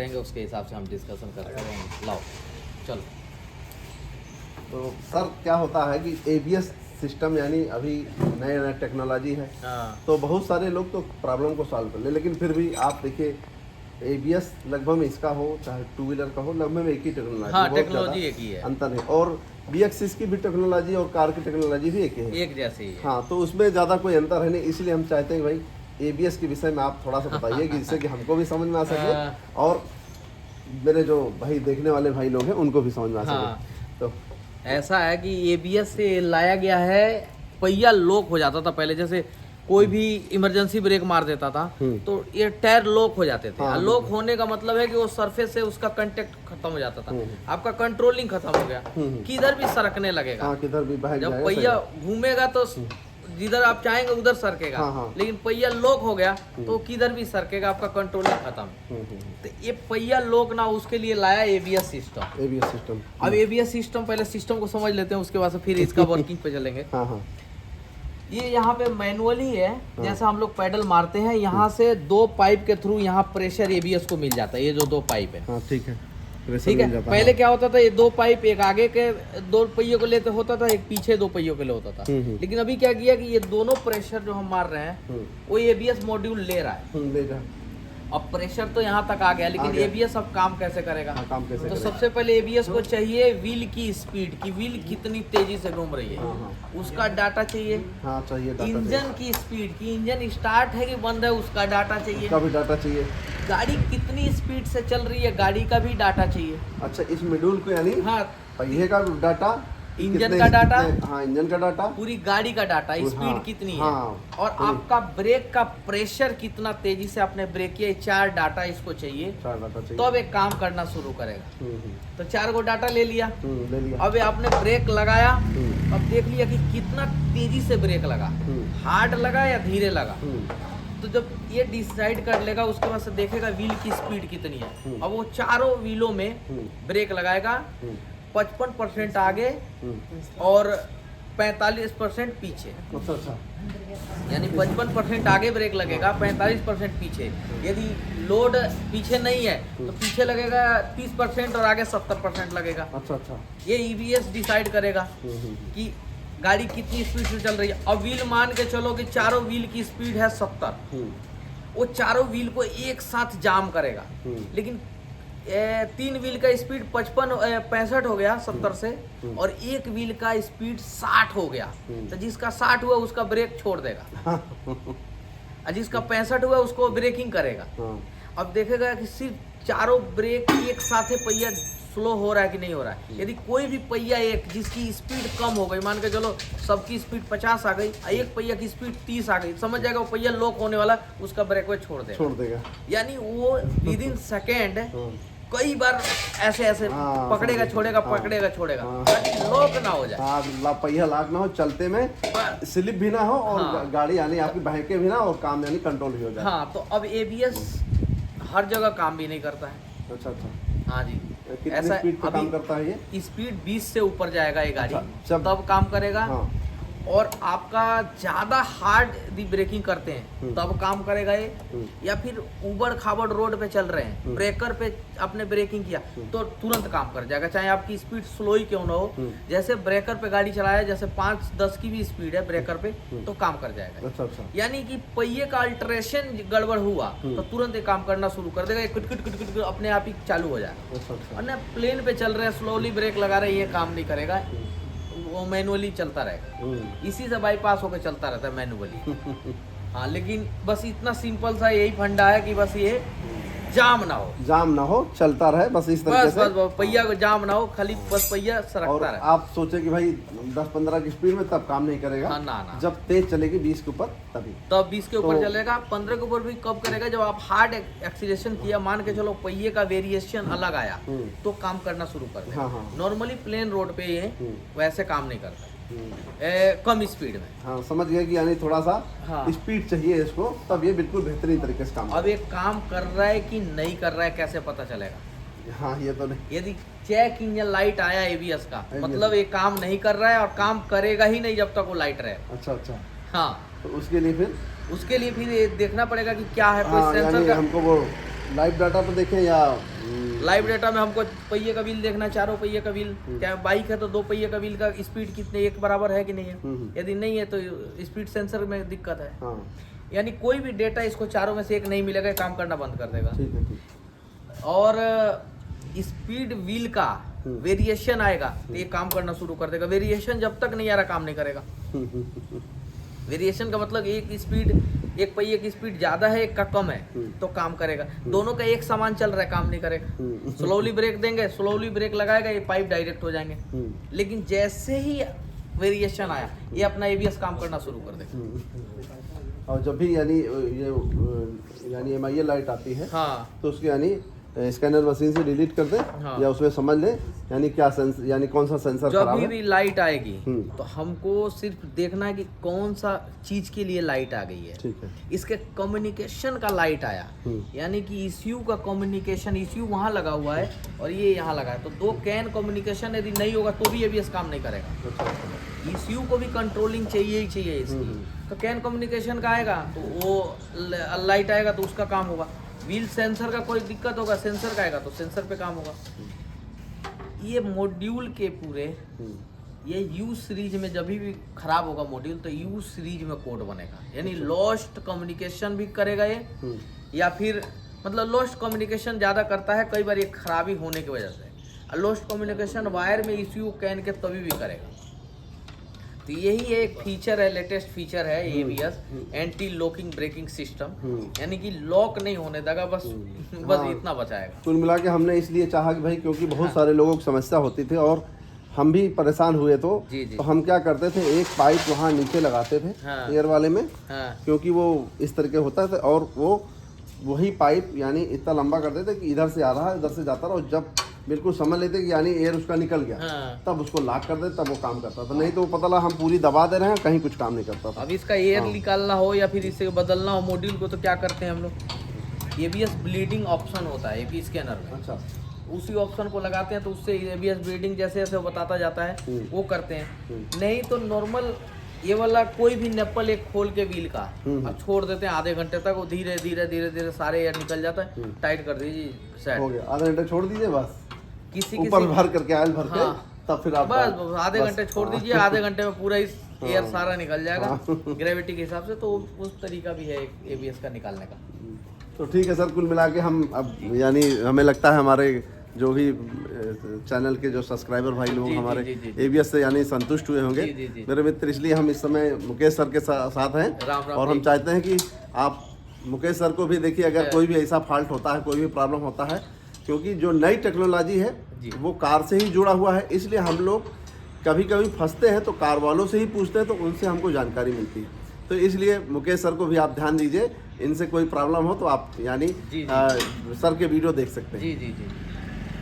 रहेंगे उसके हिसाब से हम डिस्कशन करते हैं। लाओ चलो। तो सर क्या होता है कि एबीएस सिस्टम यानी अभी नए नए टेक्नोलॉजी है, तो बहुत सारे लोग तो प्रॉब्लम को सॉल्व कर ले, लेकिन फिर भी आप देखिए एबीएस लगभग में इसका हो चाहे टू व्हीलर का हो, लगभग में एक ही टेक्नोलॉजी। हाँ, टेक्नोलॉजी एक ही है, अंतर है। और BX6 की भी टेक्नोलॉजी और कार की टेक्नोलॉजी भी एक ही है, एक जैसे ही है। हाँ, तो उसमें ज़्यादा कोई अंतर है नहीं। इसलिए हम चाहते हैं भाई एबीएस के विषय में आप थोड़ा सा बताइए कि जिससे कि हमको भी समझ में आ सके और मेरे जो भाई देखने वाले भाई लोग हैं उनको भी समझ में आ सके। तो ऐसा है कि एबीएस से लाया गया है, पहिया लॉक हो जाता था पहले, जैसे कोई भी इमरजेंसी ब्रेक मार देता था तो ये टायर लॉक हो जाते थे। लॉक होने का मतलब है कि वो सरफेस से उसका कांटेक्ट खत्म हो जाता था, आपका कंट्रोलिंग खत्म हो गया, किधर भी सरकने लगेगा। किधर भी जब पहिया घूमेगा तो जिधर आप चाहेंगे उधर सरकेगा, लेकिन पहिया लॉक हो गया तो किधर भी सरकेगा, आपका कंट्रोलिंग खत्म। तो ये पहिया लॉक ना, उसके लिए लाया एबीएस सिस्टम। ABS system. अब एबीएस सिस्टम, पहले सिस्टम को समझ लेते हैं, उसके बाद से फिर इसका वर्किंग पे चलेंगे। ये यहाँ पे मैनुअली है, जैसे हम लोग पैडल मारते हैं, यहाँ से दो पाइप के थ्रू यहाँ प्रेशर एबीएस को मिल जाता है। ये जो दो पाइप है, ठीक है, ठीक है। पहले क्या होता था, ये दो पाइप एक आगे के दो पहियों को लेते होता था, एक पीछे दो पहियों के लिए होता था। लेकिन अभी क्या किया कि ये दोनों प्रेशर जो हम मार रहे हैं वो एबीएस मॉड्यूल ले रहा है। अब प्रेशर तो यहाँ तक आ गया, लेकिन एबीएस अब काम कैसे करेगा? काम कैसे तो सबसे पहले एबीएस को चाहिए व्हील की स्पीड, की व्हील कितनी तेजी से घूम रही है, उसका डाटा चाहिए। चाहिए इंजन की स्पीड, की इंजन स्टार्ट है कि बंद है, उसका डाटा चाहिए। उसका भी डाटा चाहिए। गाड़ी कितनी स्पीड से चल रही है, गाड़ी का भी डाटा चाहिए। अच्छा, इस मॉड्यूल को यानी हाँ, पहिए का डाटा, इंजन का डाटा, हाँ, इंजन का डाटा, पूरी गाड़ी का डाटा, स्पीड कितनी है, और आपका ब्रेक का प्रेशर कितना तेजी से आपने ब्रेक किया, चार डाटा इसको चाहिए। तो अब एक काम करना शुरू करेगा। तो चार को डाटा ले लिया। अब आपने ब्रेक लगाया, अब देख लिया कि कितना तेजी से ब्रेक लगा, हार्ड लगा या धीरे लगा। तो जब ये डिसाइड कर लेगा, उसके बाद से देखेगा व्हील की स्पीड कितनी है। अब वो चारों व्हीलों में ब्रेक लगाएगा, 55% आगे और 45% पीछे। अच्छा, यानी 55% आगे ब्रेक लगेगा, 45% पीछे। यदि लोड पीछे नहीं है तो पीछे लगेगा 30% और आगे 70% लगेगा। अच्छा, ये ईबीएस डिसाइड करेगा कि गाड़ी कितनी स्पीड से चल रही है। अब व्हील मान के चलो कि चारों व्हील की स्पीड है 70, वो चारों व्हील को एक साथ जाम करेगा। लेकिन तीन व्हील का स्पीड 65 हो गया 70 से, और एक व्हील का स्पीड 60 हो गया। तो जिसका 60 हुआ उसका ब्रेक छोड़ देगा, और जिसका 65 हुआ उसको ब्रेकिंग करेगा। अब देखेगा कि सिर्फ चारों ब्रेक एक साथ पहिया स्लो हो रहा है कि नहीं हो रहा है। यदि कोई भी पहिया एक जिसकी स्पीड कम हो गई, मान के चलो सबकी स्पीड 50 आ गई, एक पहिया की स्पीड 30 आ गई, समझ जाएगा वो पहिया लॉक होने वाला, उसका ब्रेक वो छोड़ देगा। यानी वो विद इन सेकेंड कई बार ऐसे पकड़ेगा छोड़ेगा, पकड़ेगा छोड़ेगा, ताकि लॉक ना हो जाए, पहिया लॉक ना हो, चलते में स्लिप भी ना हो, और गाड़ी यानी आपकी बहके भी ना, और काम यानी कंट्रोल भी हो जाए। हाँ, तो अब एबीएस हर जगह काम भी नहीं करता है। अच्छा, हाँ जी, ऐसा स्पीड पे काम करता है ये? स्पीड 20 से ऊपर जाएगा ये गाड़ी, तब काम करेगा। और आपका ज्यादा हार्ड यदि ब्रेकिंग करते हैं तब काम करेगा ये, या फिर उबड़ खाबड़ रोड पे चल रहे हैं, ब्रेकर पे आपने ब्रेकिंग किया तो तुरंत काम कर जाएगा, चाहे आपकी स्पीड स्लो ही क्यों ना हो। जैसे ब्रेकर पे गाड़ी चलाया, जैसे 5-10 की भी स्पीड है ब्रेकर पे, तो काम कर जाएगा। अच्छा। यानी कि पहिए का अल्टरेशन गड़बड़ हुआ तो तुरंत ये काम करना शुरू कर देगा, कुट अपने आप ही चालू हो जाएगा। और ना प्लेन पे चल रहे हैं, स्लोली ब्रेक लगा रहे हैं, ये काम नहीं करेगा, वो मैनुअली चलता रहेगा। इसी से बाईपास होकर चलता रहता है मैनुअली। हाँ, लेकिन बस इतना सिंपल सा यही फंडा है कि बस ये जाम ना हो, चलता रहे, बस इस तरीके से। बस पहिया को जाम ना हो, खाली बस पहिया सरकता रहे। आप सोचे कि भाई 10-15 की स्पीड में तब काम नहीं करेगा। हाँ, ना। जब तेज चलेगी 20 के ऊपर तब 20 के ऊपर चलेगा। 15 के ऊपर भी कब करेगा? जब आप हार्ड एक्सीलरेशन किया, मान के चलो पहिए का वेरिएशन अलग आया तो काम करना शुरू कर देगा। नॉर्मली प्लेन रोड पे ये वैसे काम नहीं करता, कम स्पीड में। हाँ, समझ गए कि यानी थोड़ा सा स्पीड चाहिए इसको, तब ये बिल्कुल बेहतरीन तरीके से काम। अब ये काम कर रहा है कि नहीं कर रहा है कैसे पता चलेगा? हाँ, ये तो नहीं। यदि चेक इंजन लाइट आया एबीएस का, मतलब ये काम नहीं कर रहा है, और काम करेगा ही नहीं जब तक वो लाइट रहे। अच्छा। हाँ, तो उसके लिए फिर ये देखना पड़ेगा कि क्या है, कोई सेंसर का। हमको वो लाइव डाटा पर देखें या लाइव डाटा में हमको पहिए का व्हील देखना है, चारों पहिए का व्हील, क्या बाइक है तो 2 पहिए का व्हील का स्पीड कितने एक बराबर है कि नहीं है, यदि नहीं है तो स्पीड सेंसर में दिक्कत है। हाँ यानी कोई भी डेटा इसको चारों में से एक नहीं मिलेगा, काम करना बंद कर देगा। ठीक है, ठीक। और स्पीड व्हील का वेरिएशन आएगा तो ये काम करना शुरू कर देगा। वेरिएशन जब तक नहीं आ रहा काम नहीं करेगा। वेरिएशन का मतलब एक पहिए की स्पीड ज्यादा है, एक का कम है तो काम करेगा। दोनों का एक समान चल रहा है, काम नहीं करेगा। स्लोली ब्रेक देंगे, स्लोली ब्रेक लगाएगा, ये पाइप डायरेक्ट हो जाएंगे। लेकिन जैसे ही वेरिएशन आया ये अपना एबीएस काम करना शुरू कर देगा। और जब भी यानी MIL लाइट आती है, हाँ, तो उसके यानी स्कैनर मशीन से डिलीट कर दे, हाँ, या उसमें समझ ले यानी क्या यानी कौन सा सेंसर जब खराब है। भी लाइट आएगी तो हमको सिर्फ देखना है कि कौन सा चीज के लिए लाइट आ गई है। ठीक है। इसके कम्युनिकेशन का लाइट आया, यानी कि ECU का कम्युनिकेशन, ECU वहाँ लगा हुआ है और ये यहाँ लगा है, तो 2 कैन कम्युनिकेशन यदि नहीं होगा तो भी एबीएस काम नहीं करेगा। ECU को भी कंट्रोलिंग चाहिए ही चाहिए इसकी, तो कैन कम्युनिकेशन का आएगा तो वो लाइट आएगा तो उसका काम होगा। व्हील सेंसर का कोई दिक्कत होगा, सेंसर का आएगा तो सेंसर पे काम होगा। ये मॉड्यूल के पूरे ये U सीरीज में जब भी खराब होगा मॉड्यूल तो U सीरीज में कोड बनेगा, यानी लॉस्ट कम्युनिकेशन भी करेगा ये, या फिर मतलब लॉस्ट कम्युनिकेशन ज़्यादा करता है कई बार ये खराबी होने की वजह से। लॉस्ट कम्युनिकेशन वायर में ECU कैन के तभी भी करेगा। तो यही एक फीचर है, लेटेस्ट फीचर है ABS anti locking braking system, यानी कि लॉक नहीं होने देगा, बस हाँ, इतना बचाएगा। कुल मिला के हमने इसलिए चाहा कि भाई क्योंकि बहुत सारे लोगों को समस्या होती थी और हम भी परेशान हुए तो हम क्या करते थे, एक पाइप वहाँ नीचे लगाते थे एयर वाले में, क्योंकि वो इस तरह के होता था और वो वही पाइप यानी इतना लंबा करते थे कि इधर से आ रहा है, इधर से जाता रहा, और जब बिल्कुल समझ लेते कि यानी एयर उसका निकल गया, तब उसको लॉक कर देते, तब वो काम करता था। नहीं तो वो पता लगा हम पूरी दबा दे रहे हैं, कहीं कुछ काम नहीं करता था। अब इसका एयर निकालना हो या फिर इसे बदलना हो मॉड्यूल को, तो क्या करते हैं हम लोग, एबीएस ब्लीडिंग ऑप्शन होता है एबी स्कैनर में। अच्छा, उसी ऑप्शन को लगाते हैं तो उससे एबीएस ब्लीडिंग जैसे जैसे बताता जाता है वो करते हैं। नहीं तो नॉर्मल ये वाला कोई भी नेपल एक खोल के व्हील का अब छोड़ देते हैं आधे घंटे तक, वो धीरे धीरे धीरे धीरे सारे एयर निकल जाता है, टाइट कर दीजिए, सेट हो गया। आधे घंटे छोड़ दीजिए बस, किसी ऊपर भर करके ऑयल भर के, तब फिर आप बस आधे घंटे छोड़ दीजिए, आधे घंटे में पूरा इस एयर सारा निकल जाएगा ग्रेविटी के हिसाब से। तो उस तरीका भी है एबीएस का निकालने का। तो ठीक है सर, कुल मिला के हम अब यानी हमें लगता है हमारे जो भी चैनल के जो सब्सक्राइबर भाई लोग हमारे एबीएस से यानी संतुष्ट हुए होंगे मेरे मित्र, इसलिए हम इस समय मुकेश सर के साथ हैं। राम राम और हम चाहते हैं कि आप मुकेश सर को भी देखिए, अगर कोई भी ऐसा फॉल्ट होता है, कोई भी प्रॉब्लम होता है, क्योंकि जो नई टेक्नोलॉजी है वो कार से ही जुड़ा हुआ है, इसलिए हम लोग कभी कभी फंसते हैं तो कार वालों से ही पूछते हैं, तो उनसे हमको जानकारी मिलती है। तो इसलिए मुकेश सर को भी आप ध्यान दीजिए, इनसे कोई प्रॉब्लम हो तो आप यानी सर के वीडियो देख सकते हैं। जी जी जी।